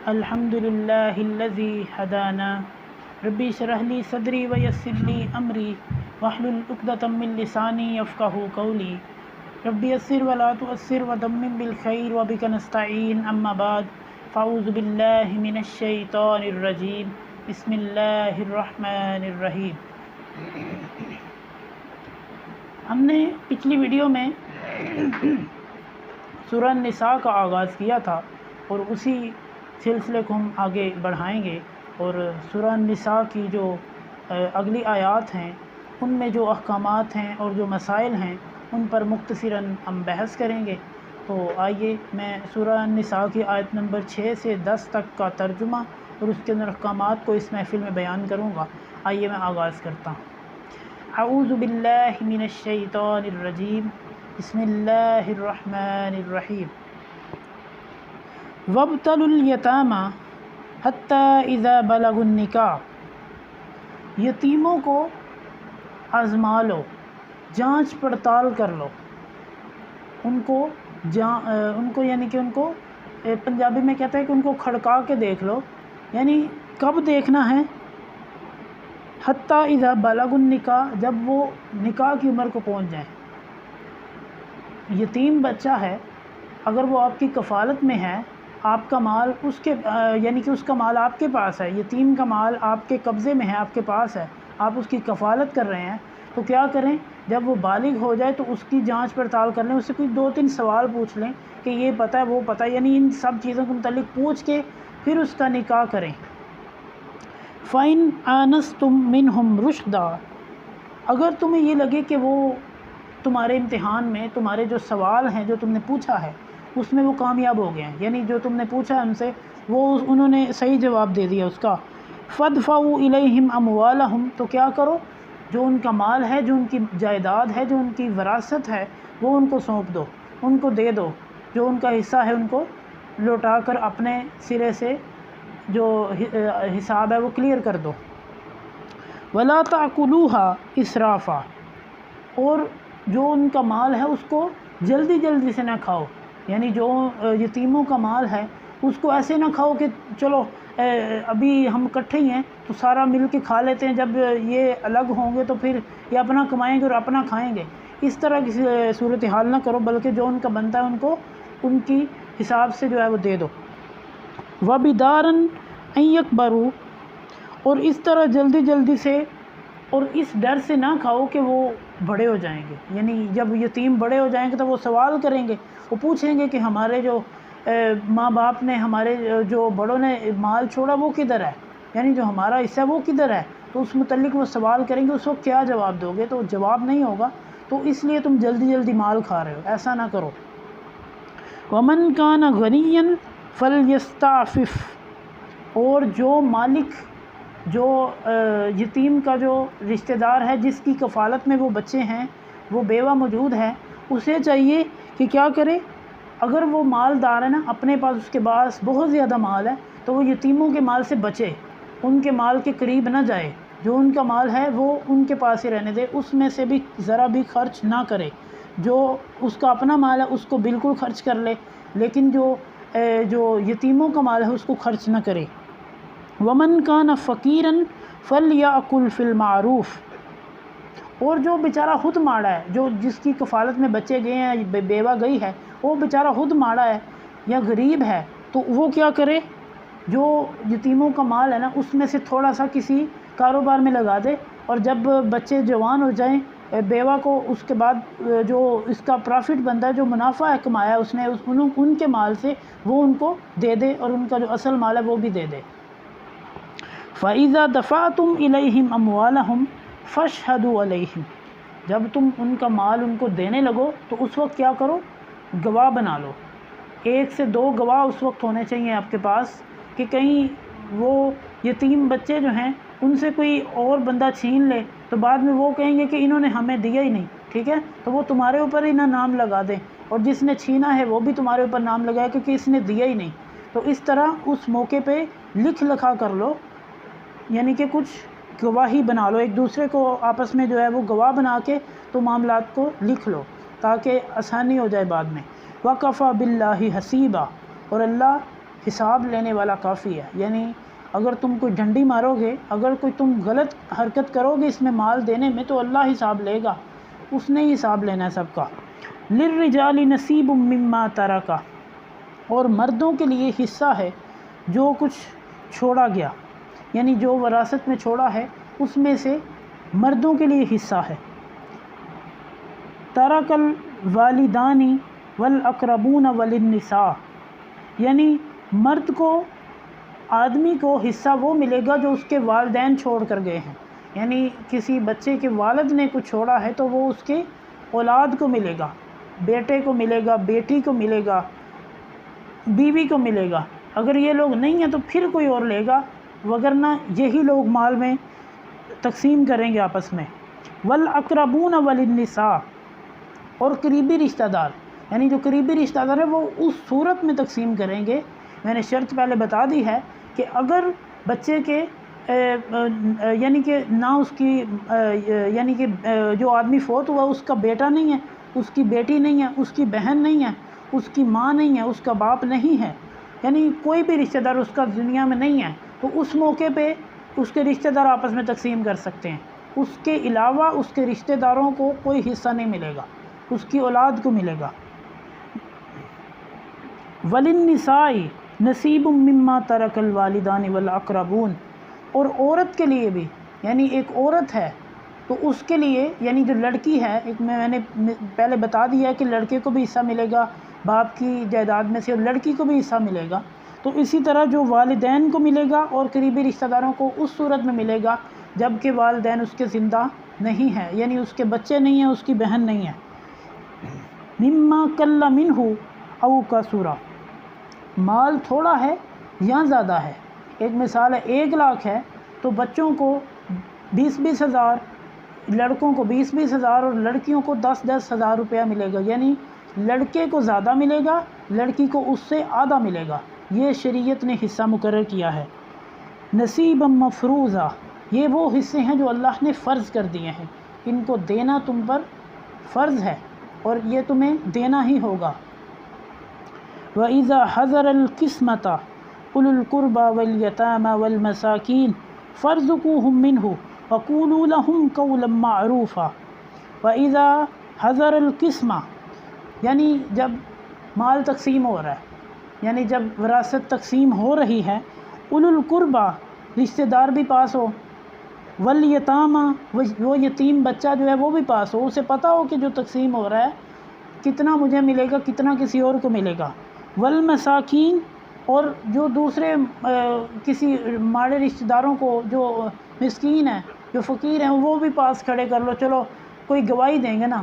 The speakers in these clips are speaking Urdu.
الحمد للہ الذی ہدانا ربی اشرح لی صدری ویسر لی امری واحلل عقدۃ من لسانی یفقہوا قولی ربی یسر ولا تعسر وتمم بالخیر وبک نستعین اما بعد فاعوذ باللہ من الشیطان الرجیم بسم اللہ الرحمن الرحیم۔ ہم نے پچھلی ویڈیو میں سورہ النساء کا آغاز کیا تھا اور اسی سلسلے کو ہم آگے بڑھائیں گے، اور سورہ النساء کی جو اگلی آیات ہیں ان میں جو احکامات ہیں اور جو مسائل ہیں ان پر مختصراً ہم بحث کریں گے۔ تو آئیے میں سورہ النساء کی آیت نمبر 6 سے 10 تک کا ترجمہ اور اس کے اندر احکامات کو اس محفل میں بیان کروں گا۔ آئیے میں آغاز کرتا ہوں۔ اعوذ باللہ من الشیطان الرجیم، بسم اللہ الرحمن الرحیم۔ وَابْتَلُوا الْيَتَامَى حَتَّى إِذَا بَلَغُوا النِّكَاحَ، یتیموں کو آزما لو، جانچ پڑتال کر لو، ان کو یعنی کہ ان کو پنجابی میں کہتا ہے کہ ان کو کھڑکا کے دیکھ لو، یعنی کب دیکھنا ہے؟ حَتَّى إِذَا بَلَغُوا النِّكَاحَ، جب وہ نکاح کی عمر کو پہنچ جائیں۔ یتیم بچہ ہے، اگر وہ آپ کی کفالت میں ہے، آپ کا مال اس کے یعنی کہ اس کا مال آپ کے پاس ہے، یتیم کا مال آپ کے قبضے میں ہے، آپ کے پاس ہے، آپ اس کی کفالت کر رہے ہیں، تو کیا کریں؟ جب وہ بالغ ہو جائے تو اس کی جانچ پڑتال کر لیں، اس سے کوئی 2-3 سوال پوچھ لیں کہ یہ پتہ ہے وہ پتہ ہے، یعنی ان سب چیزوں کے متعلق پوچھ کے پھر اس کا نکاح کریں۔ فَإِنْ آنَسْتُم مِّنْهُمْ رُشْدًا، اگر تمہیں یہ لگے کہ وہ تمہارے امتحان میں تمہارے جو سوال ہیں جو تم نے پوچھا ہے اس میں وہ کامیاب ہو گئے ہیں، یعنی جو تم نے پوچھا ہے ان سے وہ انہوں نے صحیح جواب دے دیا اس کا، فَادْفَعُوا إِلَيْهِمْ أَمْوَالَهُمْ، تو کیا کرو؟ جو ان کا مال ہے، جو ان کی جائیداد ہے، جو ان کی وراثت ہے، وہ ان کو سونپ دو، ان کو دے دو، جو ان کا حصہ ہے ان کو لوٹا کر اپنے سرے سے جو حساب ہے وہ کلیئر کر دو۔ وَلَا تَأْكُلُوهَا إِسْرَافًا، اور جو ان کا مال ہے اس کو جلدی جلدی سے نہ کھاؤ، یعنی جو یتیموں کا مال ہے اس کو ایسے نہ کھاؤ کہ چلو ابھی ہم اکٹھے ہی ہیں تو سارا مل کے کھا لیتے ہیں، جب یہ الگ ہوں گے تو پھر یہ اپنا کمائیں گے اور اپنا کھائیں گے، اس طرح کی صورتحال نہ کرو، بلکہ جو ان کا بنتا ہے ان کو ان کی حساب سے جو ہے وہ دے دو۔ وَبِدَارًا أَن يَكْبَرُوا، اور اس طرح جلدی جلدی سے اور اس ڈر سے نہ کھاؤ کہ وہ بڑے ہو جائیں گے، یعنی جب یتیم بڑے ہو جائیں گے تو وہ سوال کریں گے، وہ پوچھیں گے کہ ہمارے جو ماں باپ نے، ہمارے جو بڑوں نے مال چھوڑا وہ کدھر ہے، یعنی جو ہمارا حصہ ہے وہ کدھر ہے، تو اس متعلق وہ سوال کریں گے، اس وقت کیا جواب دو گے؟ تو جواب نہیں ہوگا، تو اس لیے تم جلدی جلدی مال کھا رہے ہو، ایسا نہ کرو۔ وَمَنْ كَانَ غَنِيًّا فَلْيَسْتَعْفِفْ، اور جو مالک جو یتیم کا جو رشتہ دار ہے جس کی کفالت میں وہ بچے ہیں، وہ بیوہ موجود ہے، اسے چاہیے کہ کیا کرے؟ اگر وہ مالدار ہے نا، اپنے پاس اس کے پاس بہت زیادہ مال ہے تو وہ یتیموں کے مال سے بچے، ان کے مال کے قریب نہ جائے، جو ان کا مال ہے وہ ان کے پاس ہی رہنے دے، اس میں سے بھی ذرا بھی خرچ نہ کرے، جو اس کا اپنا مال ہے اس کو بالکل خرچ کر لے، لیکن جو یتیموں کا مال ہے اس کو خرچ نہ کرے۔ وَمَنْ كَانَ فَقِيرًا فَلْيَأْكُلْ فِي الْمَعْرُوفِ، اور جو بیچارہ خود ماڑا ہے، جو جس کی کفالت میں بچے گئے ہیں، بیوہ گئی ہے، وہ بیچارہ خود ماڑا ہے یا غریب ہے، تو وہ کیا کرے؟ جو یتیموں کا مال ہے نا اس میں سے تھوڑا سا کسی کاروبار میں لگا دے، اور جب بچے جوان ہو جائیں بیوہ کو، اس کے بعد جو اس کا پرافٹ بنتا ہے، جو منافع ہے کمایا اس نے ان کے مال سے وہ ان کو دے دے، اور ان کا جو اصل مال ہے وہ بھی دے دے۔ فَإِذَا دَفَعْتُمْ إِلَيْهِمْ أَمْوَالَهُمْ فَاشْهَدُوا عَلَيْهِمْ، جب تم ان کا مال ان کو دینے لگو تو اس وقت کیا کرو؟ گواہ بنا لو، 1 سے 2 گواہ اس وقت ہونے چاہیے آپ کے پاس، کہ کہیں وہ یتیم بچے جو ہیں ان سے کوئی اور بندہ چھین لے تو بعد میں وہ کہیں گے کہ انہوں نے ہمیں دیا ہی نہیں، ٹھیک ہے، تو وہ تمہارے اوپر ہی نہ نام لگا دیں، اور جس نے چھینا ہے وہ بھی تمہارے اوپر نام لگائے کیونکہ اس نے دیا ہی نہیں، تو اس طرح اس موقع پہ لکھ لکھا کر لو، یعنی کہ کچھ گواہی بنا لو، ایک دوسرے کو آپس میں جو ہے وہ گواہ بنا کے تو معاملات کو لکھ لو تاکہ آسانی ہو جائے بعد میں۔ وَكَفَى بِاللَّهِ حَسِيبًا، اور اللہ حساب لینے والا کافی ہے۔ یعنی اگر تم کوئی ڈنڈی مارو گے، اگر کوئی تم غلط حرکت کرو گے اس میں مال دینے میں، تو اللہ حساب لے گا، اس نے ہی حساب لینا ہے سب کا۔ للرجال نصیب مما ترک، اور مردوں کے لیے حصہ ہے جو کچھ چھوڑا گیا، یعنی جو وراثت میں چھوڑا ہے اس میں سے مردوں کے لیے حصہ ہے۔ ترک الوالدان والاقربون وللنساء، یعنی مرد کو، آدمی کو حصہ وہ ملے گا جو اس کے والدین چھوڑ کر گئے ہیں، یعنی کسی بچے کے والد نے کچھ چھوڑا ہے تو وہ اس کے اولاد کو ملے گا، بیٹے کو ملے گا، بیٹی کو ملے گا، بیوی کو ملے گا۔ اگر یہ لوگ نہیں ہیں تو پھر کوئی اور لے گا، وگرنہ یہی لوگ مال میں تقسیم کریں گے آپس میں۔ والاقربون وللنساء، اور قریبی رشتہ دار، یعنی جو قریبی رشتہ دار ہیں وہ اس صورت میں تقسیم کریں گے، میں نے شرط پہلے بتا دی ہے کہ اگر بچے کے یعنی کہ نہ اس کی یعنی کہ جو آدمی فوت ہوا اس کا بیٹا نہیں ہے، اس کی بیٹی نہیں ہے، اس کی بہن نہیں ہے، اس کی ماں نہیں ہے، اس کا باپ نہیں ہے، یعنی کوئی بھی رشتہ دار اس کا دنیا میں نہیں ہے، تو اس موقع پہ اس کے رشتہ دار آپس میں تقسیم کر سکتے ہیں۔ اس کے علاوہ اس کے رشتہ داروں کو کوئی حصہ نہیں ملے گا، اس کی اولاد کو ملے گا۔ وللنساء نصیب مما ترک الوالدان والاقربون، اور عورت کے لیے بھی، یعنی ایک عورت ہے تو اس کے لیے، یعنی جو لڑکی ہے، ایک میں نے پہلے بتا دیا کہ لڑکے کو بھی حصہ ملے گا باپ کی جائیداد میں سے، اور لڑکی کو بھی حصہ ملے گا، تو اسی طرح جو والدین کو ملے گا اور قریبی رشتہ داروں کو اس صورت میں ملے گا جب کہ والدین اس کے زندہ نہیں ہیں، یعنی اس کے بچے نہیں ہیں، اس کی بہن نہیں ہے۔ مما قل منہ او کثر، مال تھوڑا ہے یا زیادہ ہے، ایک مثال ہے 1 لاکھ ہے تو بچوں کو 20-20 ہزار، لڑکوں کو 20-20 ہزار اور لڑکیوں کو 10-10 ہزار روپیہ ملے گا، یعنی لڑکے کو زیادہ ملے گا، لڑکی کو اس سے آدھا ملے گا، یہ شریعت نے حصہ مقرر کیا ہے۔ نصیبا مفروضہ، یہ وہ حصے ہیں جو اللہ نے فرض کر دیے ہیں، ان کو دینا تم پر فرض ہے اور یہ تمہیں دینا ہی ہوگا۔ وَإِذَا حَضَرَ الْقِسْمَةَ أُولُو الْقُرْبَى وَالْيَتَامَى وَالْمَسَاكِينَ فَارْزُقُوهُم مِّنْهُ وَقُولُوا لَهُمْ قَوْلًا مَّعْرُوفًا۔ وَإِذَا حَضَرَ الْقِسْمَةَ، یعنی جب مال تقسیم ہو رہا ہے، یعنی جب وراثت تقسیم ہو رہی ہے، اولو القربہ، رشتہ دار بھی پاس ہو، والیتامہ، وہ یتیم بچہ جو ہے وہ بھی پاس ہو، اسے پتہ ہو کہ جو تقسیم ہو رہا ہے کتنا مجھے ملے گا، کتنا کسی اور کو ملے گا۔ والمساکین، اور جو دوسرے کسی ماڑے رشتہ داروں کو جو مسکین ہیں، جو فقیر ہیں، وہ بھی پاس کھڑے کر لو، چلو کوئی گواہی دیں گے نا،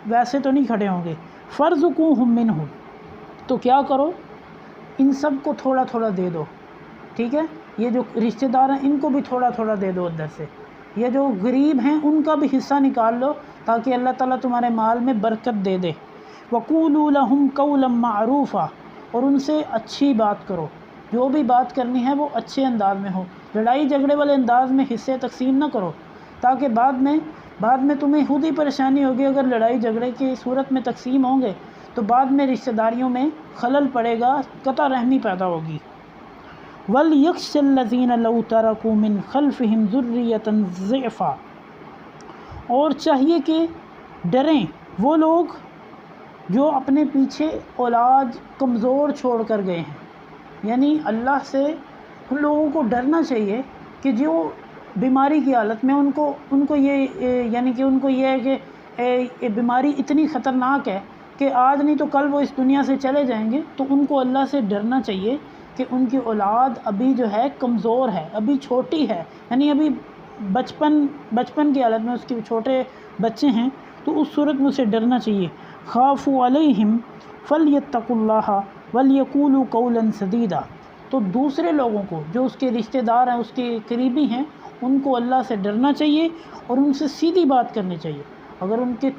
ویسے تو نہیں کھڑے ہوں گے۔ فَارْزُقُوهُم مِّنْهُ، تو کیا کرو، ان سب کو تھوڑا تھوڑا دے دو، ٹھیک ہے، یہ جو رشتہ دار ہیں ان کو بھی تھوڑا تھوڑا دے دو ادھر سے، یہ جو غریب ہیں ان کا بھی حصہ نکال لو تاکہ اللہ تعالیٰ تمہارے مال میں برکت دے دے۔ وَقُولُوا لَهُمْ قَوْلًا مَّعْرُوفًا، اور ان سے اچھی بات کرو، جو بھی بات کرنی ہے وہ اچھے انداز میں ہو، لڑائی جھگڑے والے انداز میں حصے تقسیم نہ کرو، تاکہ بعد میں تمہیں خود ہی پریشانی ہوگی۔ اگر لڑائی جھگڑے کی صورت میں تقسیم ہوں گے تو بعد میں رشتہ داریوں میں خلل پڑے گا، قطع رحمی پیدا ہوگی۔ وَلْيَخْشَ الَّذِينَ لَوْ تَرَكُوا مِنْ خَلْفِهِمْ ذُرِّيَّةً ضِعْفًا، اور چاہیے کہ ڈریں وہ لوگ جو اپنے پیچھے اولاد کمزور چھوڑ کر گئے ہیں، یعنی اللہ سے ان لوگوں کو ڈرنا چاہیے کہ جو بیماری کی حالت میں ان کو یہ یعنی کہ ان کو یہ ہے کہ بیماری اتنی خطرناک ہے کہ آج نہیں تو کل وہ اس دنیا سے چلے جائیں گے، تو ان کو اللہ سے ڈرنا چاہیے کہ ان کی اولاد ابھی جو ہے کمزور ہے، ابھی چھوٹی ہے، یعنی ابھی بچپن کی حالت میں اس کے چھوٹے بچے ہیں، تو اس صورت میں اسے ڈرنا چاہیے۔ خافوا علیہم فلیتقوا اللہ ولیقولوا قولا سدیدا، تو دوسرے لوگوں کو جو اس کے رشتہ دار ہیں، اس کے قریبی ہیں، ان کو اللہ سے ڈرنا چاہیے اور ان سے سیدھی بات کرنی چاہیے۔ اگر ان کے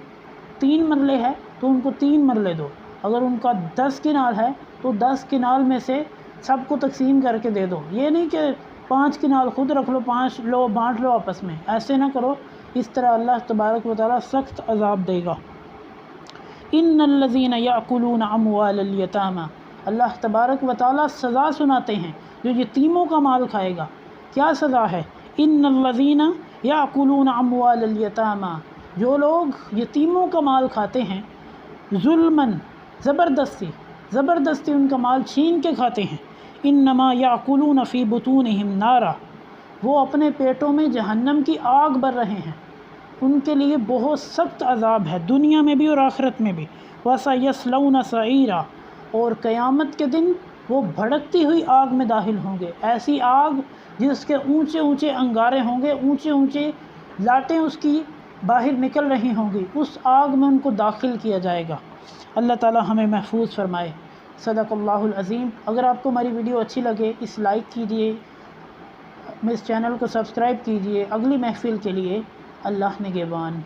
3 مرلے ہے تو ان کو 3 مرلے دو، اگر ان کا 10 کنال ہے تو 10 کنال میں سے سب کو تقسیم کر کے دے دو، یہ نہیں کہ 5 کنال خود رکھ لو، 5 لو بانٹ لو آپس میں، ایسے نہ کرو، اس طرح اللہ تبارک و تعالیٰ سخت عذاب دے گا۔ ان الذین یاکلون اموال الیتامی، اللہ تبارک و تعالیٰ سزا سناتے ہیں جو یتیموں کا مال کھائے گا۔ کیا سزا ہے؟ ان الذین یاکلون اموال الیتامی، جو لوگ یتیموں کا مال کھاتے ہیں، ظلماً، زبردستی ان کا مال چھین کے کھاتے ہیں، انما یاکلون فی بطونہم نارا، وہ اپنے پیٹوں میں جہنم کی آگ بھر رہے ہیں، ان کے لیے بہت سخت عذاب ہے دنیا میں بھی اور آخرت میں بھی۔ وَسَيَصْلَوْنَ سَعِيرًا، اور قیامت کے دن وہ بھڑکتی ہوئی آگ میں داخل ہوں گے، ایسی آگ جس کے اونچے اونچے انگارے ہوں گے، اونچے اونچے لاٹیں اس کی باہر نکل رہی ہوں گی، اس آگ میں ان کو داخل کیا جائے گا۔ اللہ تعالی ہمیں محفوظ فرمائے۔ صدق اللہ العظیم۔ اگر آپ کو ہماری ویڈیو اچھی لگے اس لائک کیجیے، اس چینل کو سبسکرائب کیجیے۔ اگلی محفل کے لیے اللہ نگہبان۔